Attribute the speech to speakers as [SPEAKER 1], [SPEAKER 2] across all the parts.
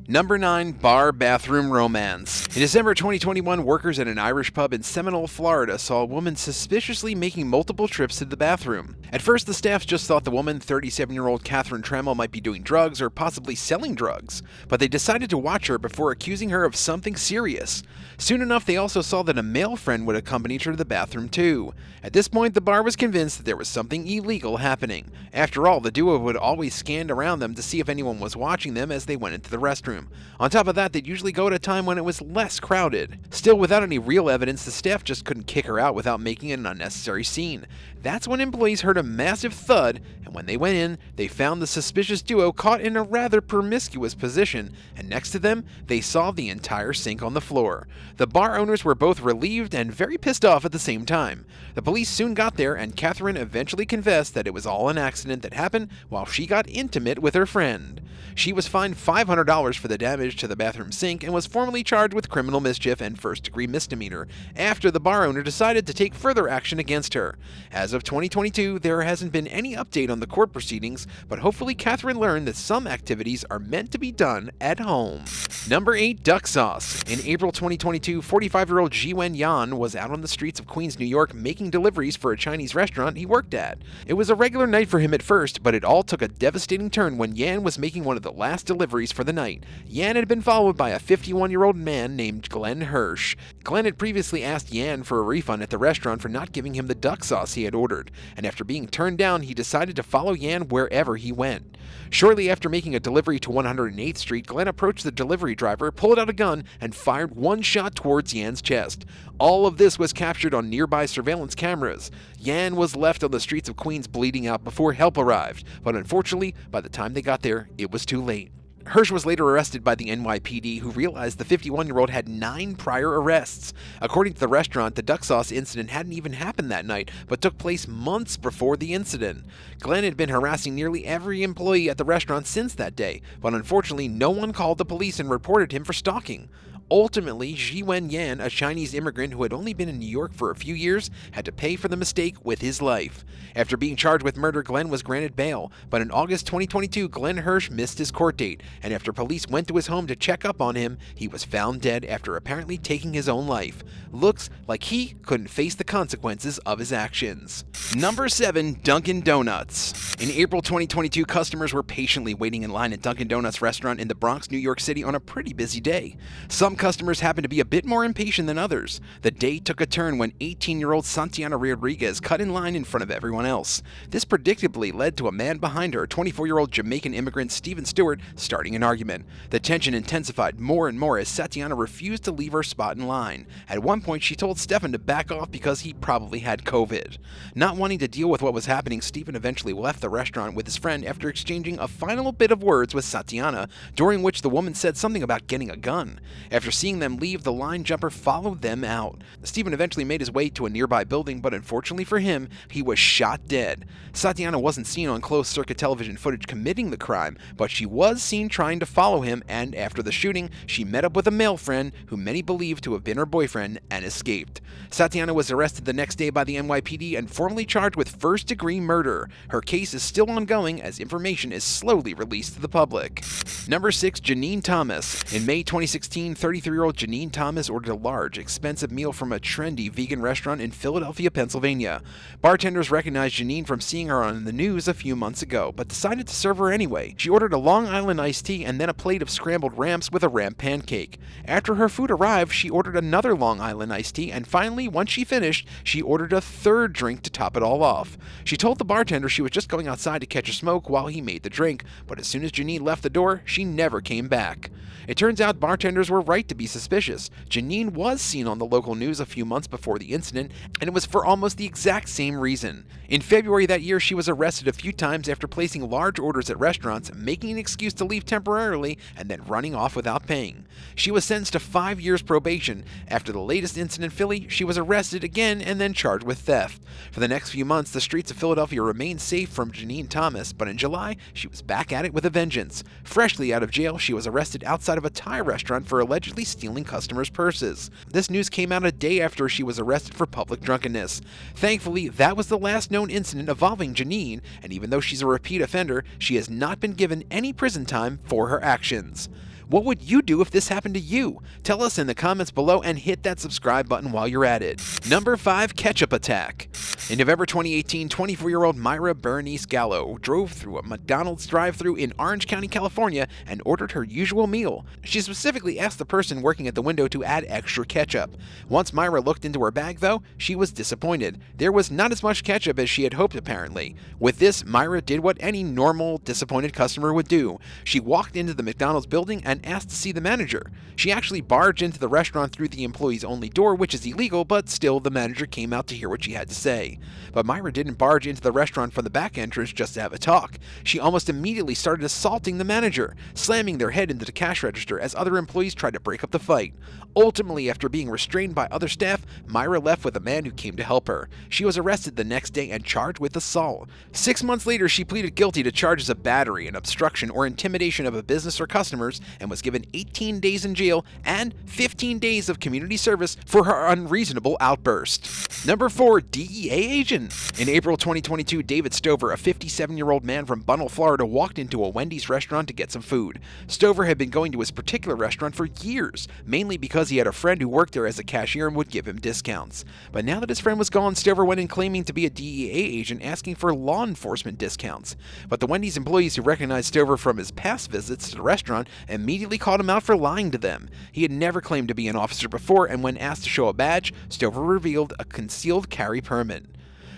[SPEAKER 1] Number 9. Bar Bathroom Romance. In December 2021, workers at an Irish pub in Seminole, Florida saw a woman suspiciously making multiple trips to the bathroom. At first, the staff just thought the woman, 37-year-old Catherine Trammell, might be doing drugs or possibly selling drugs, but they decided to watch her before accusing her of something serious. Soon enough, they also saw that a male friend would accompany her to the bathroom too. At this point, the bar was convinced that there was something illegal happening. After all, the duo would always scan around them to see if anyone was watching them as they went into the restroom. On top of that, they'd usually go at a time when it was less crowded. Still, without any real evidence, the staff just couldn't kick her out without making an unnecessary scene. That's when employees heard a massive thud, and when they went in, they found the suspicious duo caught in a rather promiscuous position, and next to them, they saw the entire sink on the floor. The bar owners were both relieved and very pissed off at the same time. The police soon got there, and Catherine eventually confessed that it was all an accident that happened while she got intimate with her friend. She was fined $500 for the damage to the bathroom sink and was formally charged with criminal mischief and first-degree misdemeanor after the bar owner decided to take further action against her. As of 2022, there hasn't been any update on the court proceedings, but hopefully Catherine learned that some activities are meant to be done at home. Number 8. Duck Sauce. In April 2022, 45-year-old Jiwen Yan was out on the streets of Queens, New York, making deliveries for a Chinese restaurant he worked at. It was a regular night for him at first, but it all took a devastating turn when Yan was making one of the last deliveries for the night. Yan had been followed by a 51-year-old man named Glenn Hirsch. Glenn had previously asked Yan for a refund at the restaurant for not giving him the duck sauce he had ordered, and after being turned down, he decided to follow Yan wherever he went. Shortly after making a delivery to 108th Street, Glenn approached the delivery driver, pulled out a gun, and fired one shot towards Yan's chest. All of this was captured on nearby surveillance cameras. Yan was left on the streets of Queens bleeding out before help arrived, but unfortunately, by the time they got there, it was too late. Hirsch was later arrested by the NYPD, who realized the 51-year-old had 9 prior arrests. According to the restaurant, the duck sauce incident hadn't even happened that night, but took place months before the incident. Glenn had been harassing nearly every employee at the restaurant since that day, but unfortunately no one called the police and reported him for stalking. Ultimately, Jiwen Yan, a Chinese immigrant who had only been in New York for a few years, had to pay for the mistake with his life. After being charged with murder, Glenn was granted bail, but in August 2022, Glenn Hirsch missed his court date, and after police went to his home to check up on him, he was found dead after apparently taking his own life. Looks like he couldn't face the consequences of his actions. Number 7. Dunkin' Donuts. In April 2022, customers were patiently waiting in line at Dunkin' Donuts restaurant in the Bronx, New York City on a pretty busy day. Some customers happened to be a bit more impatient than others. The day took a turn when 18-year-old Santiana Rodriguez cut in line in front of everyone else. This predictably led to a man behind her, 24-year-old Jamaican immigrant Stephen Stewart, starting an argument. The tension intensified more and more as Santiana refused to leave her spot in line. At one point, she told Stephen to back off because he probably had COVID. Not wanting to deal with what was happening, Stephen eventually left the restaurant with his friend after exchanging a final bit of words with Santiana, during which the woman said something about getting a gun. After seeing them leave, the line jumper followed them out. Stephen eventually made his way to a nearby building, but unfortunately for him, he was shot dead. Santiana wasn't seen on closed-circuit television footage committing the crime, but she was seen trying to follow him, and after the shooting, she met up with a male friend, who many believe to have been her boyfriend, and escaped. Santiana was arrested the next day by the NYPD and formally charged with first-degree murder. Her case is still ongoing as information is slowly released to the public. Number 6. JANEEN Thomas. In May 2016, 33-year-old JANEEN Thomas ordered a large, expensive meal from a trendy vegan restaurant in Philadelphia, Pennsylvania. Bartenders recognized JANEEN from seeing her on the news a few months ago, but decided to serve her anyway. She ordered a Long Island iced tea and then a plate of scrambled ramps with a ramp pancake. After her food arrived, she ordered another Long Island iced tea, and finally, once she finished, she ordered a third drink to top it all off. She told the bartender she was just going outside to catch a smoke while he made the drink, but as soon as JANEEN left the door, she never came back. It turns out bartenders were right to be suspicious. JANEEN was seen on the local news a few months before the incident, and it was for almost the exact same reason. In February that year, she was arrested a few times after placing large orders at restaurants, making an excuse to leave temporarily, and then running off without paying. She was sentenced to 5 years probation. After the latest incident in Philly, she was arrested again and then charged with theft. For the next few months, the streets of Philadelphia remained safe from JANEEN Thomas, but in July, she was back at it with a vengeance. Freshly out of jail, she was arrested outside of a Thai restaurant for allegedly stealing customers' purses. This news came out a day after she was arrested for public drunkenness. Thankfully, that was the last known incident involving JANEEN, and even though she's a repeat offender, she has not been given any prison time for her actions. What would you do if this happened to you? Tell us in the comments below and hit that subscribe button while you're at it. Number 5. Ketchup attack. In November 2018, 24-year-old Myra Berenice Gallo drove through a McDonald's drive-thru in Orange County, California, and ordered her usual meal. She specifically asked the person working at the window to add extra ketchup. Once Myra looked into her bag, though, she was disappointed. There was not as much ketchup as she had hoped, apparently. With this, Myra did what any normal, disappointed customer would do. She walked into the McDonald's building and asked to see the manager. She actually barged into the restaurant through the employees-only door, which is illegal, but still the manager came out to hear what she had to say. But Myra didn't barge into the restaurant from the back entrance just to have a talk. She almost immediately started assaulting the manager, slamming their head into the cash register as other employees tried to break up the fight. Ultimately, after being restrained by other staff, Myra left with a man who came to help her. She was arrested the next day and charged with assault. 6 months later, she pleaded guilty to charges of battery and obstruction or intimidation of a business or customers and was given 18 days in jail and 15 days of community service for her unreasonable outburst. Number 4. DEA agent. In April 2022, David Stover, a 57-year-old man from Bunnell, Florida, walked into a Wendy's restaurant to get some food. Stover had been going to his particular restaurant for years, mainly because he had a friend who worked there as a cashier and would give him discounts. But now that his friend was gone, Stover went in claiming to be a DEA agent asking for law enforcement discounts. But the Wendy's employees who recognized Stover from his past visits to the restaurant immediately called him out for lying to them. He had never claimed to be an officer before, and when asked to show a badge, Stover revealed a concealed carry permit.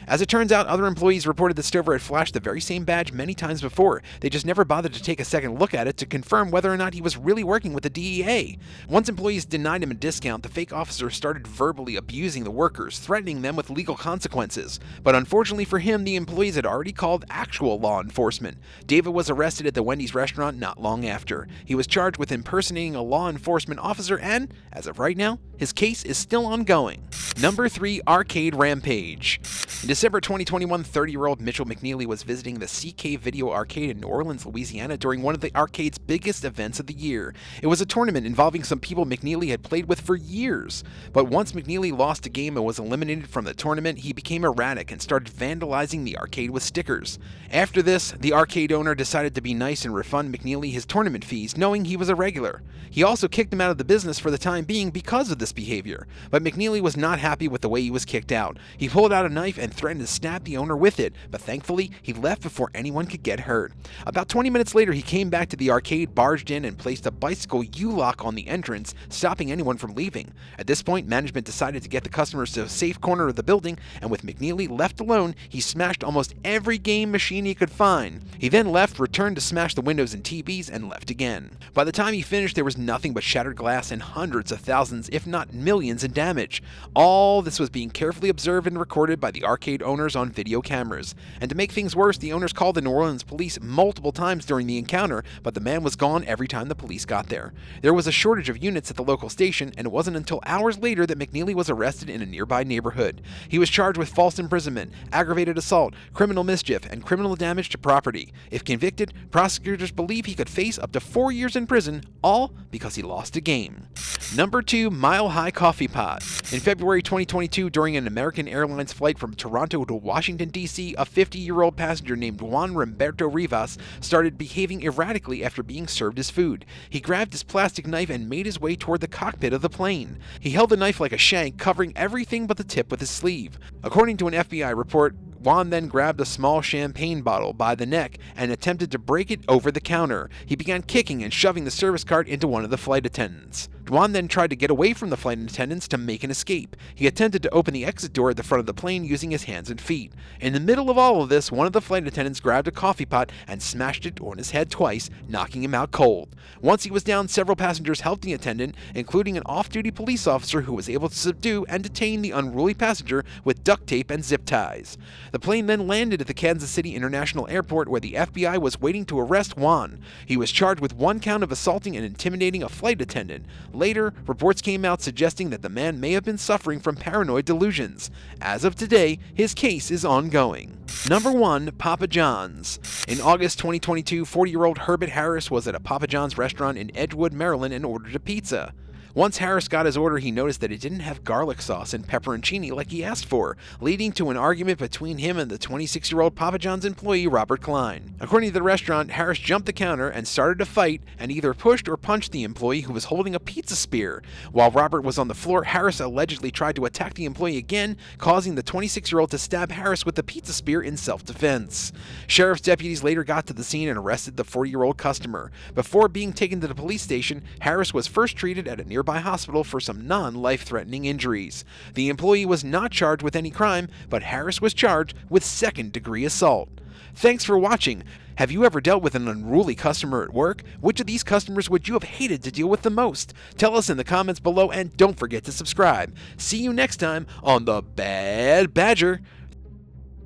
[SPEAKER 1] As it turns out, other employees reported that Stover had flashed the very same badge many times before. They just never bothered to take a second look at it to confirm whether or not he was really working with the DEA. Once employees denied him a discount, the fake officer started verbally abusing the workers, threatening them with legal consequences. But unfortunately for him, the employees had already called actual law enforcement. David was arrested at the Wendy's restaurant not long after. He was charged with impersonating a law enforcement officer and, as of right now, his case is still ongoing. Number 3. Arcade Rampage. In December 2021, 30-year-old Mitchell McNeely was visiting the CK Video Arcade in New Orleans, Louisiana during one of the arcade's biggest events of the year. It was a tournament involving some people McNeely had played with for years. But once McNeely lost a game and was eliminated from the tournament, he became erratic and started vandalizing the arcade with stickers. After this, the arcade owner decided to be nice and refund McNeely his tournament fees, knowing he was a regular. He also kicked him out of the business for the time being because of this behavior. But McNeely was not happy with the way he was kicked out. He pulled out a knife and threatened to stab the owner with it, but thankfully he left before anyone could get hurt. About 20 minutes later, he came back to the arcade, barged in, and placed a bicycle U-lock on the entrance, stopping anyone from leaving. At this point, management decided to get the customers to a safe corner of the building, and with McNeely left alone, he smashed almost every game machine he could find. He then left, returned to smash the windows and TVs, and left again. By the time he finished, there was nothing but shattered glass and hundreds of thousands, if not millions, in damage. All this was being carefully observed and recorded by the arcade owners on video cameras. And to make things worse, the owners called the New Orleans police multiple times during the encounter, but the man was gone every time the police got there. There was a shortage of units at the local station, and it wasn't until hours later that McNeely was arrested in a nearby neighborhood. He was charged with false imprisonment, aggravated assault, criminal mischief, and criminal damage to property. If convicted, prosecutors believe he could face up to 4 years in prison, all because he lost a game. Number 2. Mile High Coffee Pot. In February 2022, during an American Airlines flight from Toronto to Washington, D.C., a 50-year-old passenger named Juan Roberto Rivas started behaving erratically after being served his food. He grabbed his plastic knife and made his way toward the cockpit of the plane. He held the knife like a shank, covering everything but the tip with his sleeve. According to an FBI report, Juan then grabbed a small champagne bottle by the neck and attempted to break it over the counter. He began kicking and shoving the service cart into one of the flight attendants. Juan then tried to get away from the flight attendants to make an escape. He attempted to open the exit door at the front of the plane using his hands and feet. In the middle of all of this, one of the flight attendants grabbed a coffee pot and smashed it on his head twice, knocking him out cold. Once he was down, several passengers helped the attendant, including an off-duty police officer who was able to subdue and detain the unruly passenger with duct tape and zip ties. The plane then landed at the Kansas City International Airport, where the FBI was waiting to arrest Juan. He was charged with 1 count of assaulting and intimidating a flight attendant. Later, reports came out suggesting that the man may have been suffering from paranoid delusions. As of today, his case is ongoing. Number 1. Papa John's. In August 2022, 40-year-old Herbert Harris was at a Papa John's restaurant in Edgewood, Maryland, and ordered a pizza. Once Harris got his order, he noticed that it didn't have garlic sauce and pepperoncini like he asked for, leading to an argument between him and the 26-year-old Papa John's employee Robert Klein. According to the restaurant, Harris jumped the counter and started a fight and either pushed or punched the employee who was holding a pizza spear. While Robert was on the floor, Harris allegedly tried to attack the employee again, causing the 26-year-old to stab Harris with the pizza spear in self-defense. Sheriff's deputies later got to the scene and arrested the 40-year-old customer. Before being taken to the police station, Harris was first treated at a nearby hospital for some non-life-threatening injuries. The employee was not charged with any crime, but Harris was charged with second-degree assault. Thanks for watching. Have you ever dealt with an unruly customer at work? Which of these customers would you have hated to deal with the most? Tell us in the comments below and don't forget to subscribe. See you next time on The Bad Badger.